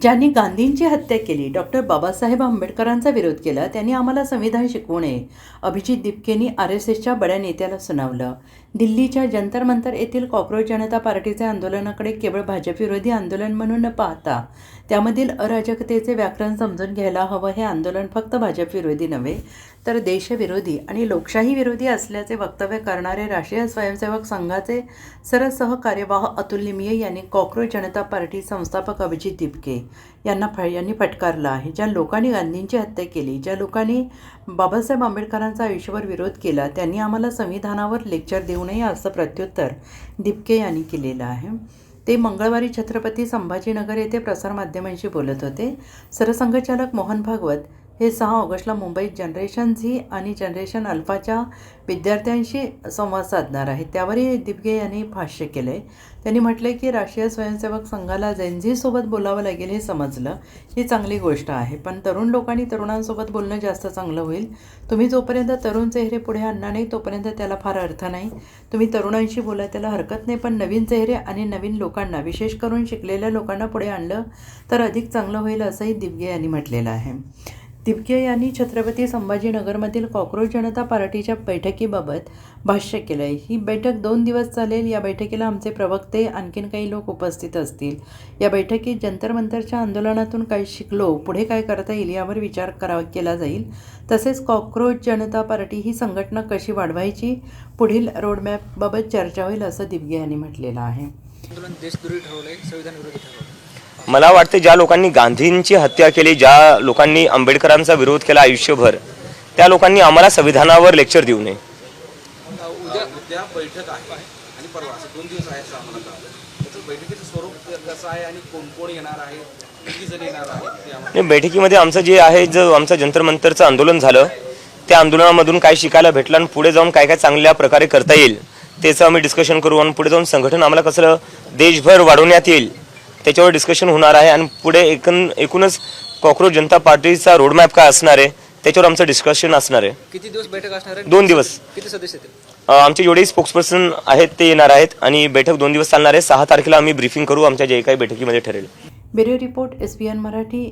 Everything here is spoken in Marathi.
ज्यांनी गांधींची हत्या केली, डॉक्टर बाबासाहेब आंबेडकरांचा विरोध केला, त्यांनी आम्हाला संविधान शिकवू नये, अभिजित दिपकेंनी RSSच्या बड्या नेत्याला सुनावलं. दिल्लीच्या जंतर मंतर येथील कॉक्रोच जनता पार्टीचे आंदोलनाकडे केवळ भाजप विरोधी आंदोलन म्हणून न पाहता त्यामधील अराजकतेचे व्याकरण समजून घ्यायला हवं. हे आंदोलन फक्त भाजप विरोधी नव्हे तर देशविरोधी आणि लोकशाही विरोधी असल्याचे वक्तव्य करणारे राष्ट्रीय स्वयंसेवक संघाचे सहकार्यवाह अतुल निमिये यांनी कॉक्रोच जनता पार्टी संस्थापक अभिजित दिपके यांनी फटकारलं आहे. ज्या लोकांनी गांधींची हत्या केली, ज्या लोकांनी बाबासाहेब आंबेडकरांचा आयुष्यभर विरोध केला, त्यांनी आम्हाला संविधानावर लेक्चर देऊ नये असं प्रत्युत्तर दिपके यांनी केलेलं आहे. ते मंगळवारी छत्रपती संभाजीनगर येथे प्रसारमाध्यमांशी बोलत होते. सरसंघचालक मोहन भागवत हे 6 ऑगस्टला मुंबईत जनरेशन झी आणि जनरेशन अल्फाच्या विद्यार्थ्यांशी संवाद साधणार आहेत. त्यावरही दिपके यांनी भाष्य केलं आहे. त्यांनी म्हटलं की राष्ट्रीय स्वयंसेवक संघाला जेनझीसोबत बोलावं लागेल हे समजलं, ही चांगली गोष्ट आहे. पण तरुण लोकांनी तरुणांसोबत बोलणं जास्त चांगलं होईल. तुम्ही जोपर्यंत तरुण चेहरे पुढे आणणार नाही तोपर्यंत त्याला फार अर्थ नाही. तुम्ही तरुणांशी बोला, त्याला हरकत नाही, पण नवीन चेहरे आणि नवीन लोकांना, विशेष करून शिकलेल्या लोकांना पुढे आणलं तर अधिक चांगलं होईल असंही दिपके यांनी म्हटलेलं आहे. दिपके यांनी छत्रपती संभाजीनगरमधील कॉक्रोच जनता पार्टीच्या बैठकीबाबत भाष्य केलं आहे. ही बैठक 2 दिवस चालेल. या बैठकीला आमचे प्रवक्ते, आणखीन काही लोक उपस्थित असतील. या बैठकीत जंतर मंतरच्या आंदोलनातून काय शिकलो, पुढे काय करता येईल यावर विचार केला जाईल. तसेच कॉक्रोच जनता पार्टी ही संघटना कशी वाढवायची, पुढील रोडमॅपबाबत चर्चा होईल असं दिपके यांनी म्हटलेलं आहे. देशद्रोही ठरवलंय, संविधान विरोधी ठरवलं. मला वाटते ज्या लोकांनी गांधींची हत्या केली, ज्या लोकांनी आंबेडकरांचा विरोध केला आयुष्यभर, त्या लोकांनी आम्हाला संविधानावर लेक्चर देऊ नये. उद्या बैठक आहे आणि परवा असं 2 दिवस आहेत आम्हाला त्याचं बैठकीचं स्वरूप कसं आहे आणि कोण कोण येणार आहे, किती जण येणार आहे? बैठकीमध्ये आमचं जे आहे, जो आमचं जंतर मंतरचं आंदोलन झालं, त्या आंदोलनामधून काय शिकायला भेटलं आणि पुढे जाऊन काय काय चांगल्या प्रकारे करता येईल त्याचं आम्ही डिस्कशन करू. आणि पुढे जाऊन संघटन आम्हाला कसं देशभर वाढवण्यात येईल त्याच्यावर डिस्कशन होणार आहे. आणि पुढे एकूणच कॉक्रोच जनता पार्टीचा रोडमॅप काय असणार आहे त्याच्यावर आमचं डिस्कशन असणार आहे. किती दिवस बैठक असणार आहे? 2 दिवस. किती सदस्य येतील? आमचे जेवढे स्पोक्सपर्सन आहेत ते येणार आहेत आणि बैठक 2 दिवस चालणार आहे. 6 तारखेला आम्ही ब्रीफिंग करू, आमच्या जे काही बैठकीमध्ये ठरेल. Bureau report, SBN Marathi.